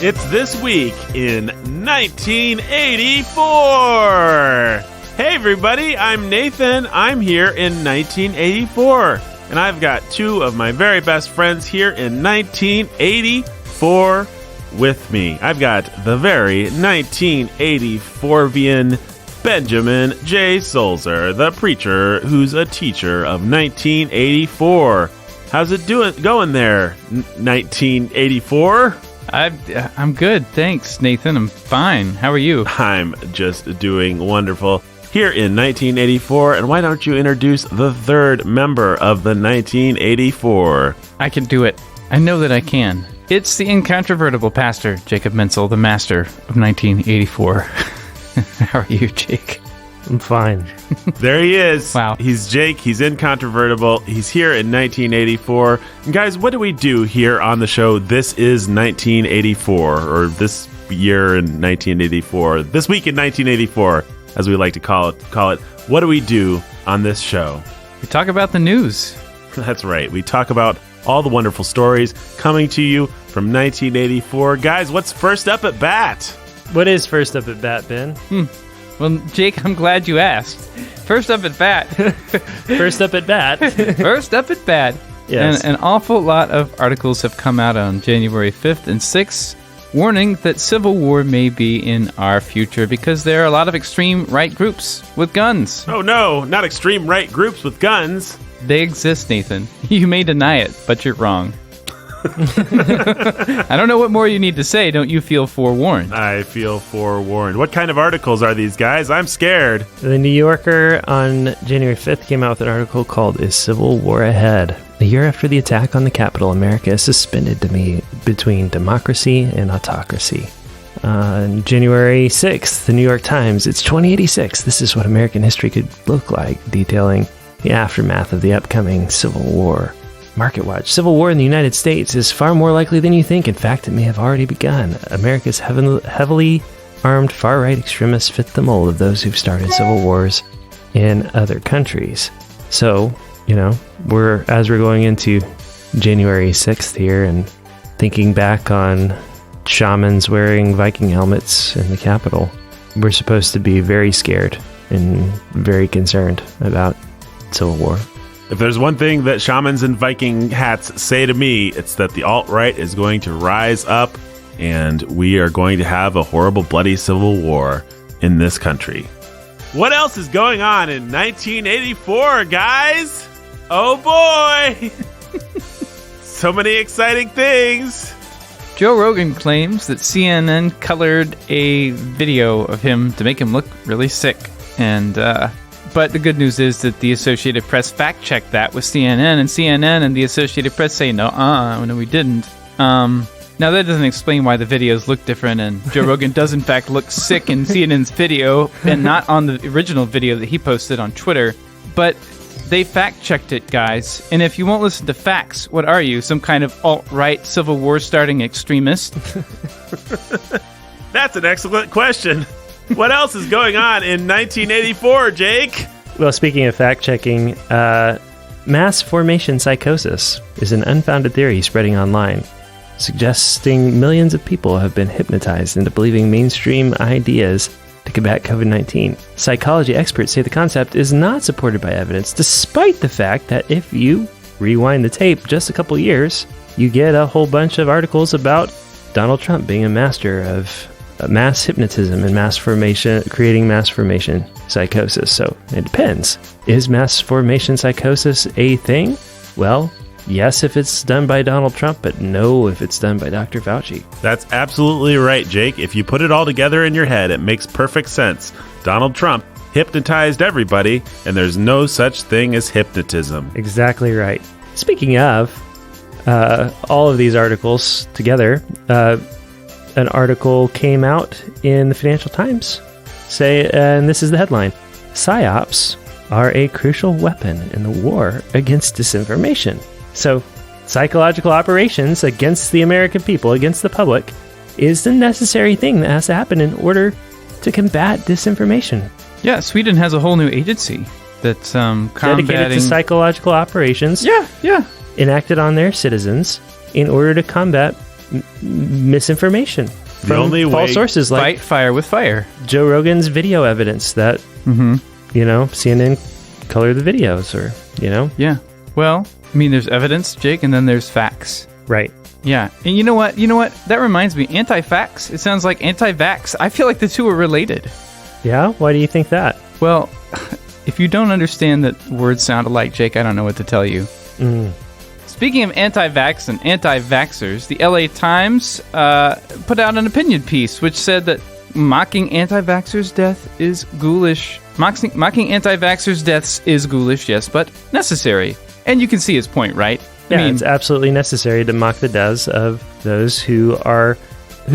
It's this week in 1984. Hey everybody, I'm Nathan. I'm here in 1984. And I've got two of my very best friends here in 1984 with me. I've got the very 1984vian Benjamin J. Sulzer, the preacher who's a teacher of 1984. How's it going there, 1984? I'm good, thanks, Nathan. I'm fine. How are you? I'm just doing wonderful here in 1984. And why don't you introduce the third member of the 1984? I can do it. I know that I can. It's the incontrovertible pastor, Jacob Menzel, the master of 1984. How are you, Jake? I'm fine. There he is. Wow. He's Jake. He's incontrovertible. He's here in 1984. And guys, what do we do here on the show? This is 1984, or this year in 1984. This week in 1984, as we like to call it. What do we do on this show? We talk about the news. That's right. We talk about all the wonderful stories coming to you from 1984. Guys, what's first up at bat? What is first up at bat, Ben? Well, Jake, I'm glad you asked. First up at bat. First up at bat. First up at bat. Yes. And an awful lot of articles have come out on January 5th and 6th warning that civil war may be in our future because there are a lot of extreme right groups with guns. Oh no, not extreme right groups with guns. They exist, Nathan. You may deny it, but you're wrong. I don't know what more you need to say. Don't you feel forewarned? I feel forewarned. What kind of articles are these, guys? I'm scared. The New Yorker on January 5th came out with an article called Is Civil War Ahead? A year after the attack on the Capitol, America is suspended between democracy and autocracy. On January 6th, the New York Times, it's 2086. This is what American history could look like, detailing the aftermath of the upcoming Civil War. Market Watch. Civil war in the United States is far more likely than you think. In fact, it may have already begun. America's heavily armed far-right extremists fit the mold of those who've started civil wars in other countries. So, we're going into January 6th here and thinking back on shamans wearing Viking helmets in the Capitol. We're supposed to be very scared and very concerned about civil war. If there's one thing that shamans and Viking hats say to me, it's that the alt-right is going to rise up and we are going to have a horrible, bloody civil war in this country. What else is going on in 1984, guys? Oh boy! So many exciting things. Joe Rogan claims that CNN colored a video of him to make him look really sick. But the good news is that the Associated Press fact-checked that with CNN, and CNN and the Associated Press say, no, we didn't. Now, that doesn't explain why the videos look different, and Joe Rogan does, in fact, look sick in CNN's video, and not on the original video that he posted on Twitter. But they fact-checked it, guys. And if you won't listen to facts, what are you, some kind of alt-right Civil War-starting extremist? That's an excellent question. What else is going on in 1984, Jake? Well, speaking of fact-checking, mass formation psychosis is an unfounded theory spreading online, suggesting millions of people have been hypnotized into believing mainstream ideas to combat COVID-19. Psychology experts say the concept is not supported by evidence, despite the fact that if you rewind the tape just a couple years, you get a whole bunch of articles about Donald Trump being a master of mass hypnotism and creating mass formation psychosis. So it depends. Is mass formation psychosis a thing? Well, yes, if it's done by Donald Trump, but no if it's done by Dr. Fauci. That's absolutely right, Jake. If you put it all together in your head, it makes perfect sense. Donald Trump hypnotized everybody, and there's no such thing as hypnotism. Exactly right. Speaking of all of these articles together, an article came out in the Financial Times, and this is the headline: PSYOPs are a crucial weapon in the war against disinformation. So, psychological operations against the American people, against the public, is the necessary thing that has to happen in order to combat disinformation. Yeah, Sweden has a whole new agency that's dedicated to psychological operations. Yeah. Enacted on their citizens in order to combat misinformation from only false way- sources like Fight fire with fire. Joe Rogan's video evidence that, CNN colored the videos or, Yeah. Well, I mean, there's evidence, Jake, and then there's facts. Right. Yeah. And you know what? That reminds me. Anti-fax. It sounds like anti-vax. I feel like the two are related. Yeah? Why do you think that? Well, if you don't understand that words sound alike, Jake, I don't know what to tell you. Speaking of anti-vax and anti-vaxxers, the LA Times put out an opinion piece which said that mocking anti-vaxxers' death is ghoulish. Mocking anti-vaxxers' deaths is ghoulish, yes, but necessary. And you can see his point, right? Yeah, it's absolutely necessary to mock the deaths of those who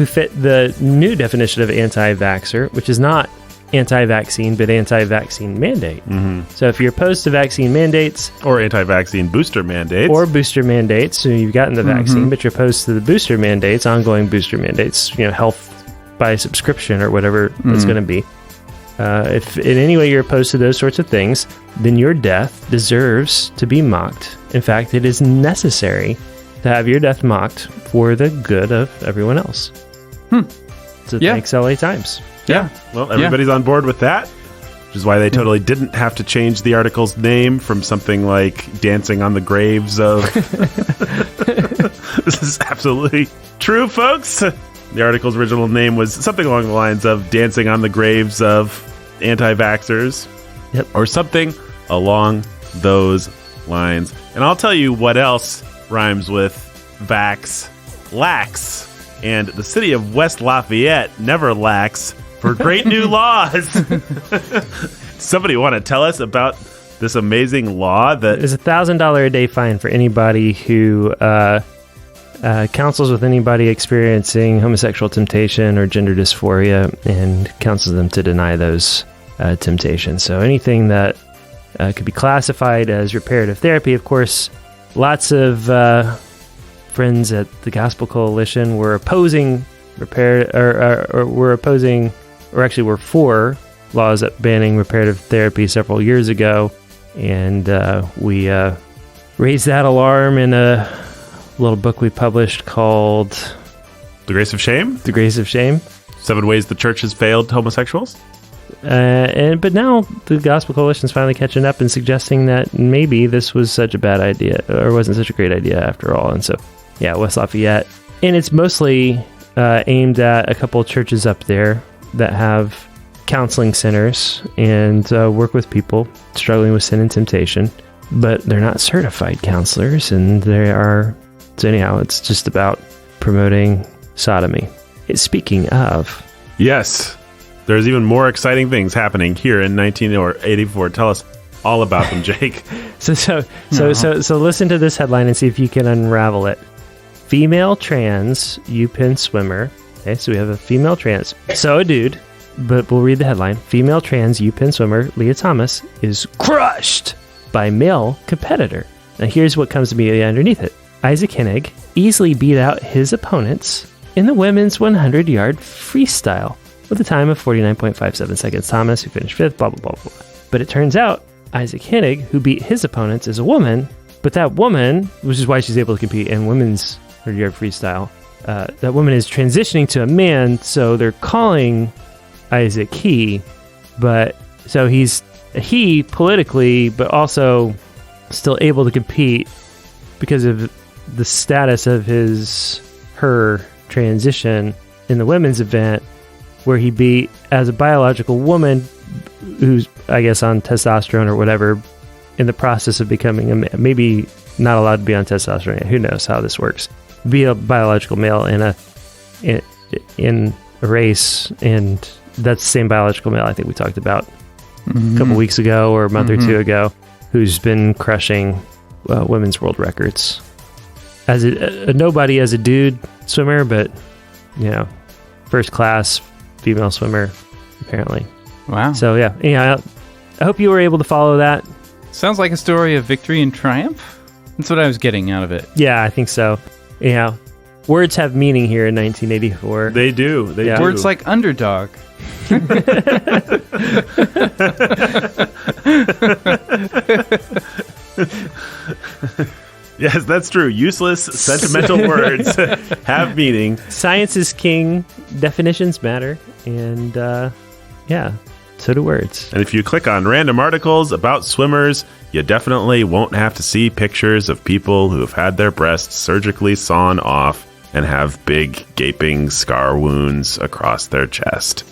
fit the new definition of anti-vaxxer, which is not anti-vaccine, but anti-vaccine mandate. So if you're opposed to vaccine mandates... Or anti-vaccine booster mandates. Or booster mandates, so you've gotten the vaccine, but you're opposed to the booster mandates, ongoing booster mandates, health by subscription or whatever it's going to be. If in any way you're opposed to those sorts of things, then your death deserves to be mocked. In fact, it is necessary to have your death mocked for the good of everyone else. So thanks, LA Times. Yeah. Well, everybody's on board with that, which is why they totally didn't have to change the article's name from something like Dancing on the Graves of... This is absolutely true, folks. The article's original name was something along the lines of Dancing on the Graves of Anti-Vaxxers. Yep. Or something along those lines. And I'll tell you what else rhymes with vax. Lax. And the city of West Lafayette never lacks for great new laws. Somebody want to tell us about this amazing law that... There's a $1,000 a day fine for anybody who counsels with anybody experiencing homosexual temptation or gender dysphoria and counsels them to deny those temptations. So anything that could be classified as reparative therapy. Of course, lots of friends at the Gospel Coalition were opposing were for laws banning reparative therapy several years ago, and we raised that alarm in a little book we published called The Grace of Shame? The Grace of Shame. 7 Ways the Church has failed homosexuals? But now the Gospel Coalition is finally catching up and suggesting that maybe this was such a bad idea, or wasn't such a great idea after all. And so, yeah, West Lafayette. And it's mostly aimed at a couple of churches up there that have counseling centers and work with people struggling with sin and temptation, but they're not certified counselors, and they are... So anyhow, it's just about promoting sodomy. Speaking of... Yes. There's even more exciting things happening here in 1984. Tell us all about them, Jake. So listen to this headline and see if you can unravel it. Female trans UPenn swimmer. Okay, so we have a female trans. So a dude, but we'll read the headline. Female trans UPenn swimmer Leah Thomas is crushed by male competitor. Now here's what comes immediately underneath it. Isaac Hennig easily beat out his opponents in the women's 100-yard freestyle with a time of 49.57 seconds. Thomas, who finished 5th, blah, blah, blah, blah. But it turns out Isaac Hennig, who beat his opponents, is a woman, but that woman, which is why she's able to compete in women's 100-yard freestyle, that woman is transitioning to a man, so they're calling Isaac he, but so he's a he politically, but also still able to compete because of the status of her transition in the women's event, where he beat, as a biological woman who's, I guess, on testosterone or whatever, in the process of becoming a man. Maybe not allowed to be on testosterone. Who knows how this works? Be a biological male in a race, and that's the same biological male I think we talked about a couple weeks ago or a month or two ago, who's been crushing women's world records. As a nobody as a dude swimmer, but first class female swimmer apparently. Wow. So yeah, I hope you were able to follow that. Sounds like a story of victory and triumph. That's what I was getting out of it. Yeah, I think so. Yeah, words have meaning here in 1984. They do. They do. Words like underdog. Yes, that's true. Useless, sentimental words have meaning. Science is king. Definitions matter. And yeah, so do words. And if you click on random articles about swimmers, you definitely won't have to see pictures of people who have had their breasts surgically sawn off and have big, gaping scar wounds across their chest.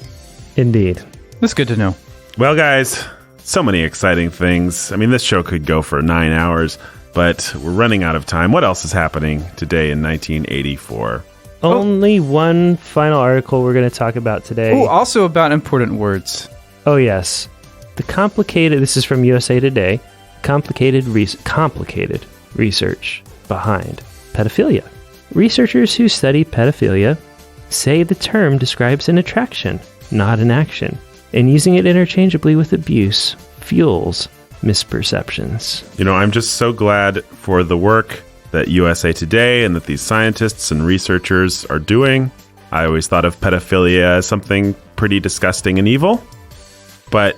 Indeed. That's good to know. Well, guys, so many exciting things. I mean, this show could go for 9 hours, but we're running out of time. What else is happening today in 1984? Only one final article we're going to talk about today. Oh, also about important words. Oh, yes. This is from USA Today, complicated research behind pedophilia. Researchers who study pedophilia say the term describes an attraction, not an action, and using it interchangeably with abuse fuels misperceptions. You know, I'm just so glad for the work that USA Today and that these scientists and researchers are doing. I always thought of pedophilia as something pretty disgusting and evil, but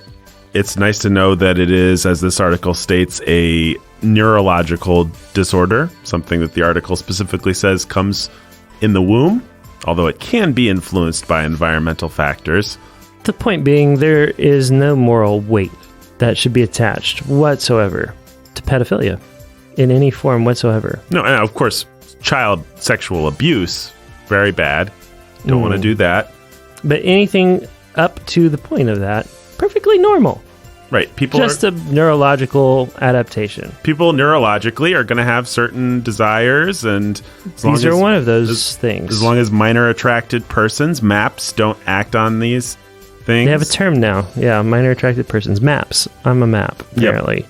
it's nice to know that it is, as this article states, a neurological disorder, something that the article specifically says comes in the womb, although it can be influenced by environmental factors. The point being, there is no moral weight that should be attached whatsoever to pedophilia in any form whatsoever. No, and of course, child sexual abuse, very bad. Don't want to do that. But anything up to the point of that, perfectly normal. Right. Just a neurological adaptation. People neurologically are going to have certain desires, and these are one of those things. As long as minor attracted persons, MAPs, don't act on these things. They have a term now. Yeah, minor attracted persons. MAPs. I'm a MAP, apparently.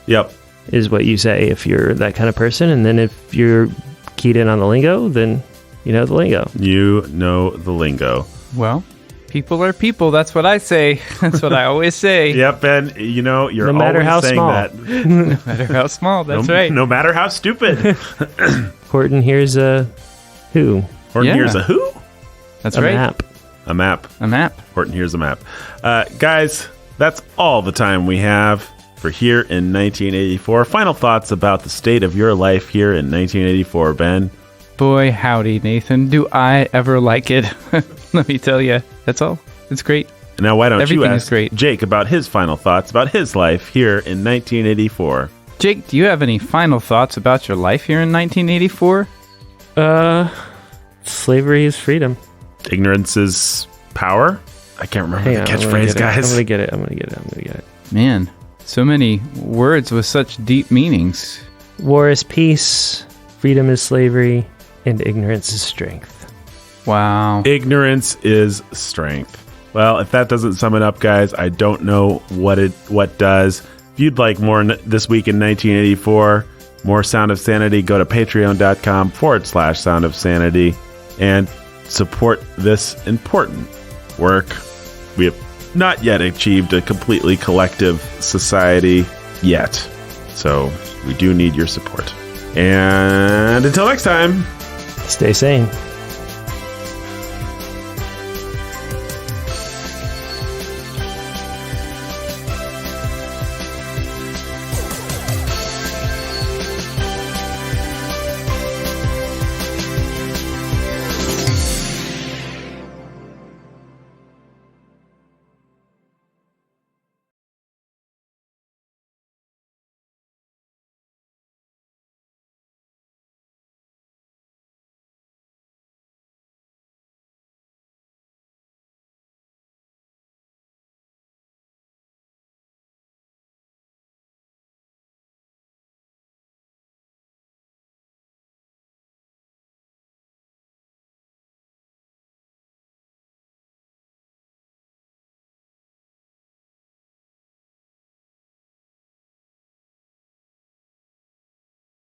Yep. Is what you say if you're that kind of person. And then if you're keyed in on the lingo, then you know the lingo. You know the lingo. Well, people are people. That's what I say. That's what I always say. Yep, Ben. You know, you're no matter always how saying small. that. No matter how small. That's right. No matter how stupid. Horton here's a who. Horton here's a who? That's a right. Map. A map. A map. Horton here's a map. Guys, that's all the time we have for Here in 1984. Final thoughts about the state of your life here in 1984, Ben? Boy, howdy, Nathan. Do I ever like it? Let me tell you. That's all. It's great. Now, why don't Everything you is ask great. Jake about his final thoughts about his life here in 1984? Jake, do you have any final thoughts about your life here in 1984? Slavery is freedom. Ignorance is power? I can't remember the catchphrase, guys. I'm gonna get it. Man, so many words with such deep meanings. War is peace, freedom is slavery, and ignorance is strength. Wow. Ignorance is strength. Well, if that doesn't sum it up, guys, I don't know what does. If you'd like more this week in 1984, more Sound of Sanity, go to patreon.com/Sound of Sanity and support this important work. We have not yet achieved a completely collective society yet. So we do need your support. And until next time, Stay sane.